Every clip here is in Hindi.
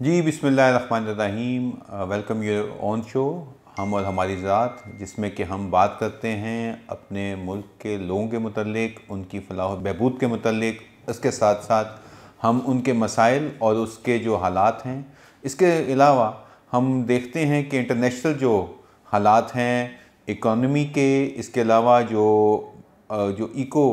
जी बिस्मिल्लाहिर्रहमानिर्रहीम। वेलकम योर ऑन शो हम और हमारी ज़ात, जिसमें कि हम बात करते हैं अपने मुल्क के लोगों के मुतल्लिक, उनकी फलाह व बहबूद के मुतल्लिक। इसके साथ साथ हम उनके मसाइल और उसके जो हालात हैं, इसके अलावा हम देखते हैं कि इंटरनेशनल जो हालात हैं इकॉनमी के, इसके अलावा जो इको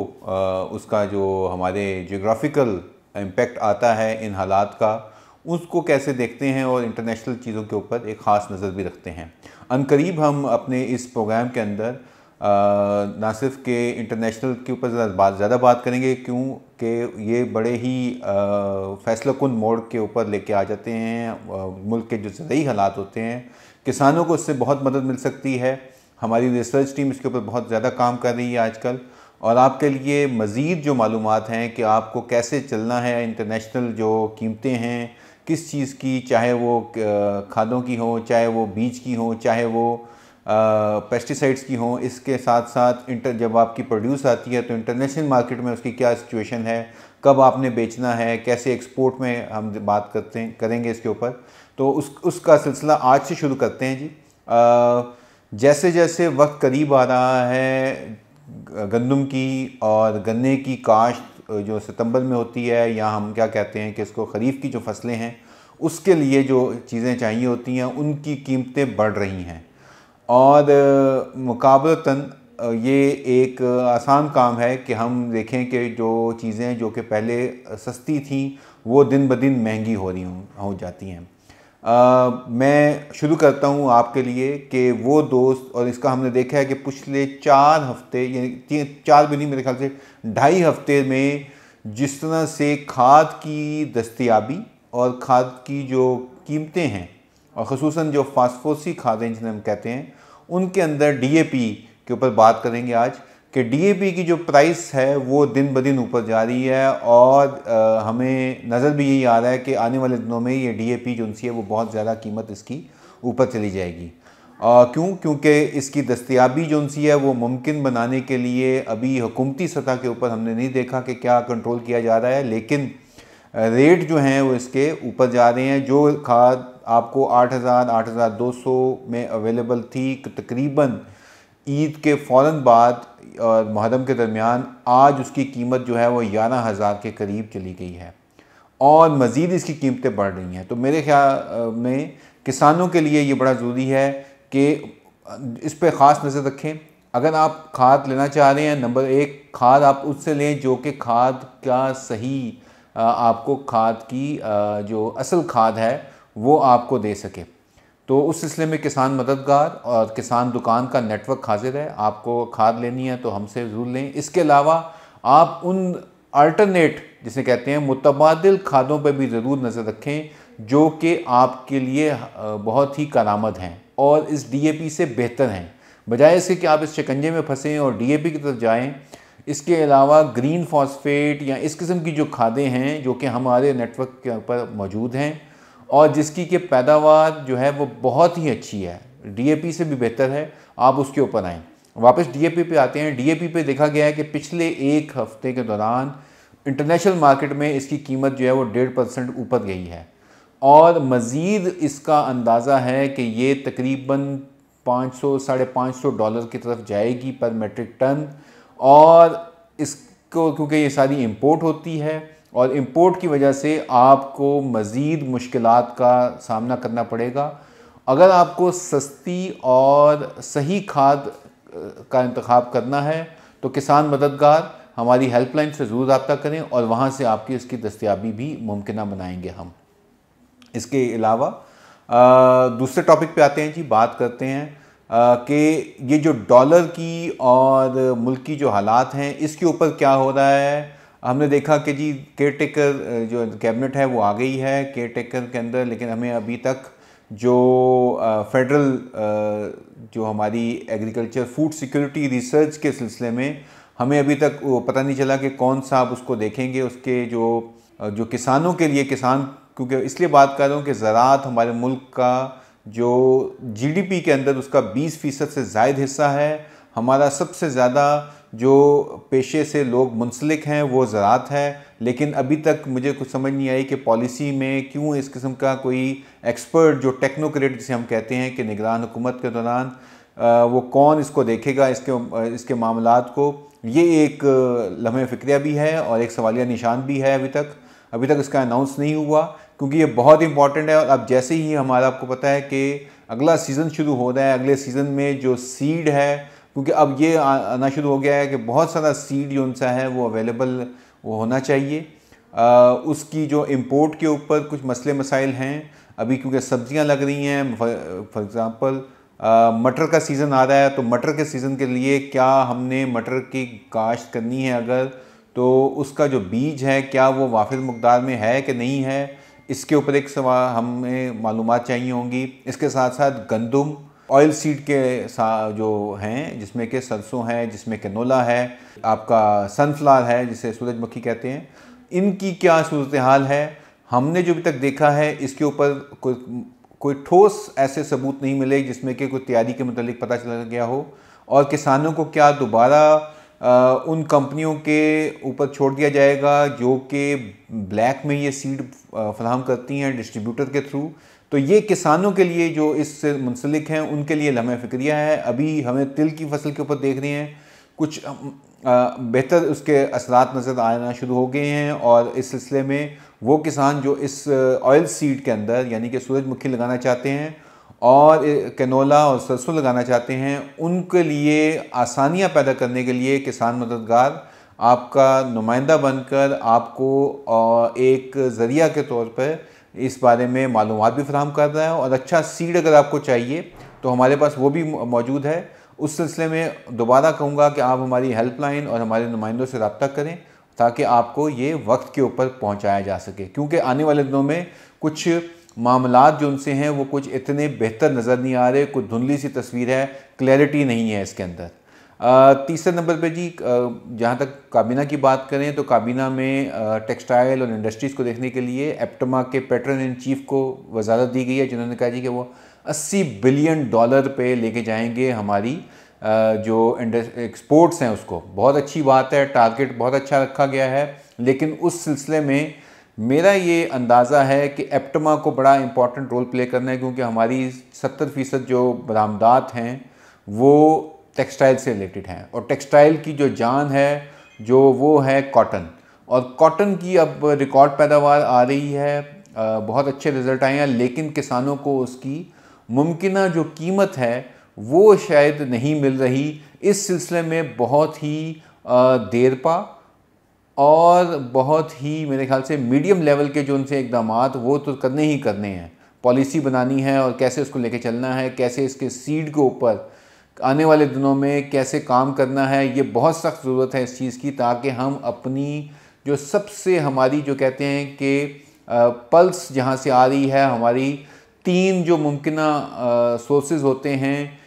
उसका जो हमारे जोग्राफ़िकल इम्पेक्ट आता है इन हालात का, उसको कैसे देखते हैं और इंटरनेशनल चीज़ों के ऊपर एक ख़ास नज़र भी रखते हैं। अनकरीब हम अपने इस प्रोग्राम के अंदर ना सिर्फ के इंटरनेशनल के ऊपर ज़्यादा बात करेंगे, क्योंकि ये बड़े ही फ़ैसला कुन मोड़ के ऊपर लेके आ जाते हैं। मुल्क के जो ज़रूरी हालात होते हैं, किसानों को इससे बहुत मदद मिल सकती है। हमारी रिसर्च टीम इसके ऊपर बहुत ज़्यादा काम कर रही है आजकल, और आपके लिए मज़ीद जो मालूमात हैं कि आपको कैसे चलना है, इंटरनेशनल जो कीमतें हैं किस चीज़ की, चाहे वो खादों की हो, चाहे वो बीज की हो, चाहे वो पेस्टिसाइड्स की हो, इसके साथ साथ जब आपकी प्रोड्यूस आती है तो इंटरनेशनल मार्केट में उसकी क्या सिचुएशन है, कब आपने बेचना है, कैसे एक्सपोर्ट में हम बात करेंगे इसके ऊपर। तो उसका सिलसिला आज से शुरू करते हैं जी। जैसे जैसे वक्त करीब आ रहा है गंदम की और गन्ने की काश्त जो सितंबर में होती है, या हम क्या कहते हैं कि इसको खरीफ की जो फसलें हैं, उसके लिए जो चीज़ें चाहिए होती हैं उनकी कीमतें बढ़ रही हैं। और मुकाबलतन ये एक आसान काम है कि हम देखें कि जो चीज़ें जो कि पहले सस्ती थीं वो दिन ब दिन महंगी हो जाती हैं। मैं शुरू करता हूँ आपके लिए कि वो दोस्त, और इसका हमने देखा है कि पिछले 4 हफ्ते, यानी 4 भी नहीं, मेरे ख्याल से 2.5 हफ्ते में जिस तरह से खाद की दस्तयाबी और खाद की जो कीमतें हैं, और ख़ुसूसन जो फास्फोसी खादें जिन्हें हम कहते हैं, उनके अंदर डीएपी के ऊपर बात करेंगे आज, कि डीएपी की जो प्राइस है वो दिन ब दिन ऊपर जा रही है। और हमें नज़र भी यही आ रहा है कि आने वाले दिनों में ये डीएपी जो सी है वो बहुत ज़्यादा कीमत इसकी ऊपर चली जाएगी। क्योंकि इसकी दस्तयाबी जो सी है वो मुमकिन बनाने के लिए अभी हुकूमती सतह के ऊपर हमने नहीं देखा कि क्या कंट्रोल किया जा रहा है, लेकिन रेट जो हैं वो इसके ऊपर जा रहे हैं। जो खाद आपको 8,000 8,200 में अवेलेबल थी तकरीबन ईद के फ़ौरन बाद और मुहर्रम के दरमियान, आज उसकी कीमत जो है वो 11,000 के करीब चली गई है, और मज़ीद इसकी कीमतें बढ़ रही हैं। तो मेरे ख्याल में किसानों के लिए ये बड़ा ज़रूरी है कि इस पर ख़ास नज़र रखें। अगर आप खाद लेना चाह रहे हैं, नंबर 1 खाद आप उससे लें जो कि खाद का सही आपको खाद की जो असल खाद है वो आपको दे सके। तो उस सिलसिले में किसान मददगार और किसान दुकान का नेटवर्क हाजिर है। आपको खाद लेनी है तो हमसे ज़रूर लें। इसके अलावा आप उन अल्टरनेट जिसे कहते हैं मुतबादिल खादों पर भी ज़रूर नज़र रखें, जो कि आपके लिए बहुत ही कारआमद हैं और इस डीएपी से बेहतर हैं, बजाय इसके कि आप इस शिकंजे में फंसें और डीएपी की तरफ जाएँ। इसके अलावा ग्रीन फॉस्फेट या इस किस्म की जो खादें हैं जो कि हमारे नेटवर्क के ऊपर मौजूद हैं और जिसकी कि पैदावार जो है वो बहुत ही अच्छी है, डीएपी से भी बेहतर है, आप उसके ऊपर आएँ। वापस डीएपी पे आते हैं। डीएपी पे देखा गया है कि पिछले 1 हफ्ते के दौरान इंटरनेशनल मार्केट में इसकी कीमत जो है वो 1.5% ऊपर गई है, और मज़ीद इसका अंदाज़ा है कि ये तकरीबन 500 $550 की तरफ जाएगी पर मेट्रिक टन। और इसको क्योंकि ये सारी इंपोर्ट होती है और इंपोर्ट की वजह से आपको मज़ीद मुश्किलात का सामना करना पड़ेगा। अगर आपको सस्ती और सही खाद का इंतखाब करना है तो किसान मददगार हमारी हेल्पलाइन से ज़रूर रब्ता करें, और वहाँ से आपकी इसकी दस्तयाबी भी मुमकिन बनाएंगे हम। इसके अलावा दूसरे टॉपिक पे आते हैं जी। बात करते हैं कि ये जो डॉलर की और मुल्क की जो हालात हैं इसके ऊपर क्या हो रहा है। हमने देखा कि जी केयर टेकर जो कैबिनेट है वो आ गई है केयर टेकर के अंदर, लेकिन हमें अभी तक जो फेडरल जो हमारी एग्रीकल्चर फूड सिक्योरिटी रिसर्च के सिलसिले में हमें अभी तक वो पता नहीं चला कि कौन सा आप उसको देखेंगे। उसके जो किसानों के लिए, किसान क्योंकि इसलिए बात कर रहा हूँ कि ज़राअत हमारे मुल्क का जो जीडीपी के अंदर उसका 20% से ज़ायद हिस्सा है। हमारा सबसे ज़्यादा जो पेशे से लोग मुंसलिक हैं वो ज़राअत है, लेकिन अभी तक मुझे कुछ समझ नहीं आई कि पॉलिसी में क्यों इस किस्म का कोई एक्सपर्ट जो टेक्नोक्रेट जिसे हम कहते हैं कि निगरान हुकूमत के दौरान वो कौन इसको देखेगा, इसके मामलात को। ये एक लम्हे फ़िक्रिया भी है और एक सवालिया निशान भी है। अभी तक इसका अनाउंस नहीं हुआ, क्योंकि ये बहुत इंपॉर्टेंट है। और अब जैसे ही हमारा, आपको पता है कि अगला सीज़न शुरू हो रहा है, अगले सीज़न में जो सीड है, क्योंकि अब ये आना शुरू हो गया है कि बहुत सारा सीड जो उनसा है वो अवेलेबल वो होना चाहिए। उसकी जो इंपोर्ट के ऊपर कुछ मसले मसाइल हैं अभी, क्योंकि सब्जियां लग रही हैं। फॉर एग्ज़ाम्पल मटर का सीज़न आ रहा है, तो मटर के सीज़न के लिए क्या हमने मटर की काश्त करनी है अगर, तो उसका जो बीज है क्या वो वाफिर मकदार में है कि नहीं है, इसके ऊपर एक सवाल हमें मालूमात चाहिए होंगी। इसके साथ साथ गंदम, ऑयल सीड के जो हैं, जिसमें कि सरसों है, जिसमें कैनोला है, आपका सनफ्लावर है जिसे सूरजमुखी कहते हैं, इनकी क्या सूरत हाल है। हमने जो अभी तक देखा है इसके ऊपर कोई ठोस ऐसे सबूत नहीं मिले जिसमें कि कोई तैयारी के मतलब पता चला गया हो। और किसानों को क्या दोबारा उन कंपनियों के ऊपर छोड़ दिया जाएगा जो कि ब्लैक में ये सीड फराहम करती हैं डिस्ट्रीब्यूटर के थ्रू। तो ये किसानों के लिए जो इससे मुंसलिक हैं उनके लिए लम्हे फ़िक्रिया है। अभी हमें तिल की फसल के ऊपर देख रहे हैं, कुछ बेहतर उसके असरात नज़र आना शुरू हो गए हैं। और इस सिलसिले में वो किसान जो इस ऑयल सीड के अंदर यानी कि सूरजमुखी लगाना चाहते हैं और कैनोला और सरसों लगाना चाहते हैं, उनके लिए आसानियां पैदा करने के लिए किसान मददगार आपका नुमाइंदा बनकर आपको एक ज़रिया के तौर पर इस बारे में मालूमात भी फराहम कर रहा है। और अच्छा सीड अगर आपको चाहिए तो हमारे पास वो भी मौजूद है। उस सिलसिले में दोबारा कहूँगा कि आप हमारी हेल्पलाइन और हमारे नुमाइंदों से रब्ता करें ताकि आपको ये वक्त के ऊपर पहुँचाया जा सके, क्योंकि आने वाले दिनों में कुछ मामलात जो उनसे हैं वो कुछ इतने बेहतर नज़र नहीं आ रहे, कुछ धुंधली सी तस्वीर है, क्लैरिटी नहीं है इसके अंदर। तीसरे नंबर पे जी, जहाँ तक काबीना की बात करें तो काबीना में टेक्सटाइल और इंडस्ट्रीज़ को देखने के लिए एप्टमा के पैट्रन इन चीफ को वजारत दी गई है, जिन्होंने कहा जी कि वो $80 बिलियन पे लेके जाएंगे हमारी जो एक्सपोर्ट्स हैं उसको। बहुत अच्छी बात है, टारगेट बहुत अच्छा रखा गया है, लेकिन उस सिलसिले में मेरा ये अंदाज़ा है कि एप्टमा को बड़ा इंपॉर्टेंट रोल प्ले करना है, क्योंकि हमारी 70% जो बरामदात हैं वो टेक्सटाइल से रिलेटेड हैं। और टेक्सटाइल की जो जान है जो वो है कॉटन, और कॉटन की अब रिकॉर्ड पैदावार आ रही है, बहुत अच्छे रिज़ल्ट आए हैं, लेकिन किसानों को उसकी मुमकिना जो कीमत है वो शायद नहीं मिल रही। इस सिलसिले में बहुत ही देरपा और बहुत ही मेरे ख्याल से मीडियम लेवल के जो उनसे इक़दामात वो तो करने ही करने हैं। पॉलिसी बनानी है और कैसे उसको लेके चलना है, कैसे इसके सीड के ऊपर आने वाले दिनों में कैसे काम करना है, ये बहुत सख्त ज़रूरत है इस चीज़ की, ताकि हम अपनी जो सबसे हमारी जो कहते हैं कि पल्स जहाँ से आ रही है, हमारी 3 जो मुमकिना सोर्सेज होते हैं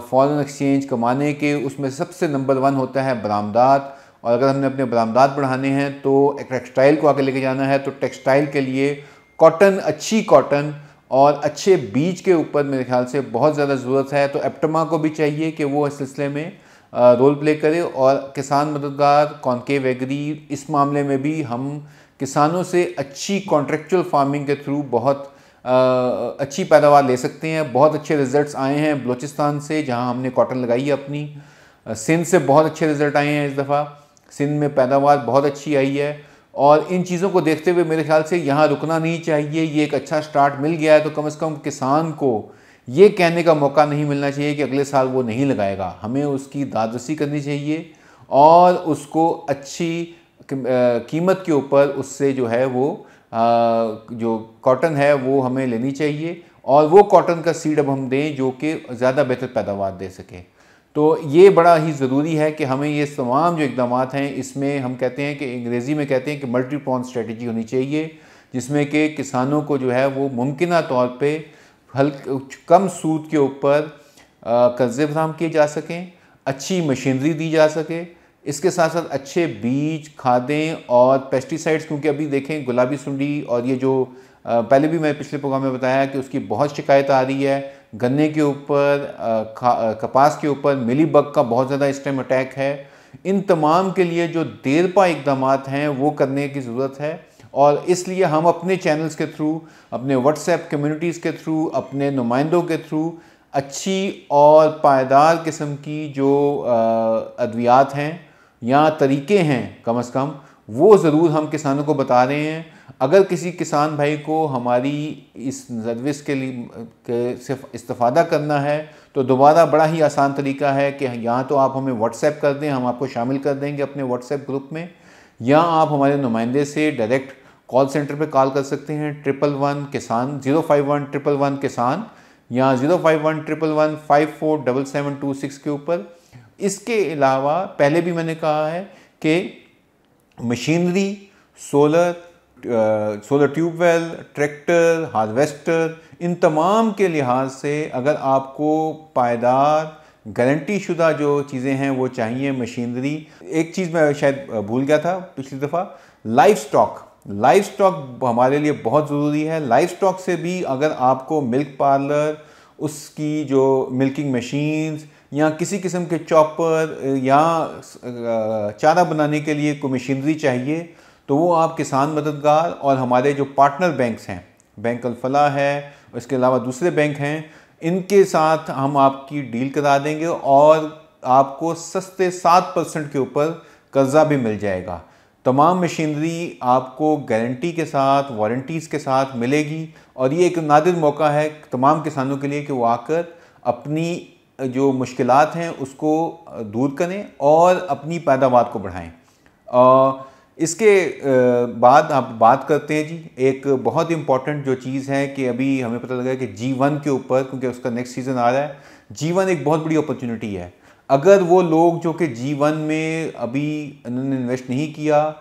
फॉरेन एक्सचेंज कमाने के, उसमें सबसे नंबर 1 होता है बरामदात। और अगर हमने अपने बरामदात बढ़ाने हैं तो टेक्सटाइल को आगे लेके जाना है, तो टेक्सटाइल के लिए कॉटन, अच्छी कॉटन और अच्छे बीज के ऊपर मेरे ख्याल से बहुत ज़्यादा ज़रूरत है। तो एप्टमा को भी चाहिए कि वो इस सिलसिले में रोल प्ले करे। और किसान मददगार कॉन्केव एग्री, इस मामले में भी हम किसानों से अच्छी कॉन्ट्रेक्चुअल फार्मिंग के थ्रू बहुत अच्छी पैदावार ले सकते हैं। बहुत अच्छे रिज़ल्ट्स आए हैं बलूचिस्तान से, जहां हमने कॉटन लगाई है अपनी। सिंध से बहुत अच्छे रिज़ल्ट आए हैं इस दफ़ा, सिंध में पैदावार बहुत अच्छी आई है। और इन चीज़ों को देखते हुए मेरे ख्याल से यहाँ रुकना नहीं चाहिए। ये एक अच्छा स्टार्ट मिल गया है, तो कम से कम किसान को ये कहने का मौका नहीं मिलना चाहिए कि अगले साल वो नहीं लगाएगा। हमें उसकी दादरसी करनी चाहिए और उसको अच्छी कीमत के ऊपर उससे जो है वो जो कॉटन है वो हमें लेनी चाहिए, और वो कॉटन का सीड अब हम दें जो कि ज़्यादा बेहतर पैदावार दे सके। तो ये बड़ा ही ज़रूरी है कि हमें ये तमाम जो इक़दामात हैं, इसमें हम कहते हैं कि अंग्रेज़ी में कहते हैं कि मल्टी प्रॉन्ड स्ट्रेटजी होनी चाहिए, जिसमें कि किसानों को जो है वो मुमकिना तौर पे कम सूद के ऊपर कर्ज़े फराहम किए जा सकें, अच्छी मशीनरी दी जा सके, इसके साथ साथ अच्छे बीज, खादें और पेस्टिसाइड्स। क्योंकि अभी देखें गुलाबी सुंडी और ये जो पहले भी मैं पिछले प्रोग्राम में बताया कि उसकी बहुत शिकायत आ रही है, गन्ने के ऊपर, कपास के ऊपर मिलीबग का बहुत ज़्यादा इस टाइम अटैक है। इन तमाम के लिए जो देरपा इकदाम हैं वो करने की ज़रूरत है, और इसलिए हम अपने चैनल्स के थ्रू, अपने व्हाट्सएप कम्युनिटीज़ के थ्रू, अपने नुमाइंदों के थ्रू अच्छी और पायदार किस्म की जो अद्वियात हैं या तरीक़े हैं कम अज़ कम, वो ज़रूर हम किसानों को बता रहे हैं। अगर किसी किसान भाई को हमारी इस सर्विस के लिए सिर्फ इस्तेफ़ादा करना है तो दोबारा बड़ा ही आसान तरीका है कि यहाँ तो आप हमें व्हाट्सएप कर दें, हम आपको शामिल कर देंगे अपने व्हाट्सएप ग्रुप में, या आप हमारे नुमाइंदे से डायरेक्ट कॉल सेंटर पे कॉल कर सकते हैं 111 किसान 051 किसान या 051 के ऊपर। इसके अलावा पहले भी मैंने कहा है कि machinery, solar tubewell, tractor, harvester, इन तमाम के लिहाज से अगर आपको पायदार गारंटी शुदा जो चीज़ें हैं वो चाहिए मशीनरी। एक चीज़ मैं शायद भूल गया था पिछली दफ़ा, लाइव स्टॉक हमारे लिए बहुत ज़रूरी है। लाइव स्टॉक से भी अगर आपको मिल्क पार्लर, उसकी जो मिल्किंग मशीन्स या किसी किस्म के चॉपर या चारा बनाने के लिए कोई मशीनरी चाहिए तो वो आप किसान मददगार और हमारे जो पार्टनर बैंक्स हैं, बैंक अल फलाह है, इसके अलावा दूसरे बैंक हैं, इनके साथ हम आपकी डील करा देंगे और आपको सस्ते 7% के ऊपर कर्ज़ा भी मिल जाएगा। तमाम मशीनरी आपको गारंटी के साथ, वारंटीज़ के साथ मिलेगी, और ये एक नादिर मौका है तमाम किसानों के लिए कि वो आकर अपनी जो मुश्किलात हैं उसको दूर करें और अपनी पैदावार को बढ़ाएं। इसके बाद आप बात करते हैं जी, एक बहुत इम्पॉर्टेंट जो चीज़ है कि अभी हमें पता लगा कि G1 के ऊपर, क्योंकि उसका नेक्स्ट सीज़न आ रहा है, G1 एक बहुत बड़ी अपॉर्चुनिटी है। अगर वो लोग जो कि G1 में अभी उन्होंने इन्वेस्ट नहीं किया,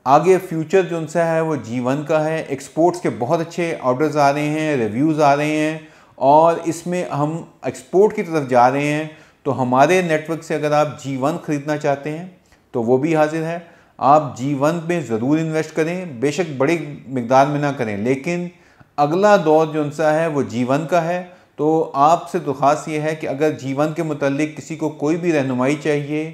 आगे फ्यूचर जो उनसे है वो G1 का है। एक्सपोर्ट्स के बहुत अच्छे ऑर्डर्स आ रहे हैं, रिव्यूज़ आ रहे हैं, और इसमें हम एक्सपोर्ट की तरफ जा रहे हैं। तो हमारे नेटवर्क से अगर आप G1 ख़रीदना चाहते हैं तो वो भी हाजिर है। आप G1 में ज़रूर इन्वेस्ट करें, बेशक बड़ी मिकदार में ना करें, लेकिन अगला दौर जो उनसा है वो G1 का है। तो आपसे दरख्वास्त ये है कि अगर G1 के मुतालिक किसी को कोई भी रहनुमाई चाहिए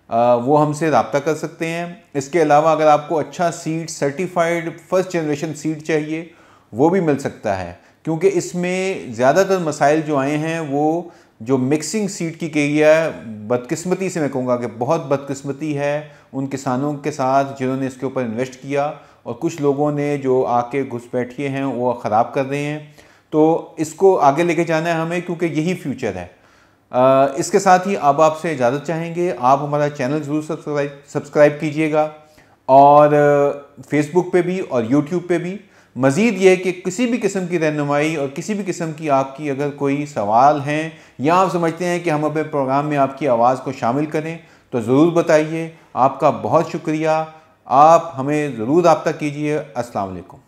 वो हमसे रब्ता कर सकते हैं। इसके अलावा अगर आपको अच्छा seed, certified first generation seed चाहिए, वो भी मिल सकता है, क्योंकि इसमें ज़्यादातर मसाइल जो आए हैं वो जो मिक्सिंग सीड की गई है, बदकिस्मती से मैं कहूँगा कि बहुत बदकिस्मती है उन किसानों के साथ जिन्होंने इसके ऊपर इन्वेस्ट किया, और कुछ लोगों ने जो आके घुस बैठिए हैं वो ख़राब कर रहे हैं। तो इसको आगे लेके जाना है हमें, क्योंकि यही फ्यूचर है। इसके साथ ही अब आपसे इजाज़त चाहेंगे। आप हमारा चैनल ज़रूर सब्सक्राइब कीजिएगा, और फेसबुक पे भी और यूट्यूब पे भी। मज़ीद ये कि किसी भी किस्म की रहनुमाई और किसी भी किस्म की आपकी अगर कोई सवाल हैं, या आप समझते हैं कि हम अपने प्रोग्राम में आपकी आवाज़ को शामिल करें, तो ज़रूर बताइए। आपका बहुत शुक्रिया। आप हमें ज़रूर रब्ता कीजिए। अस्सलाम वालेकुम।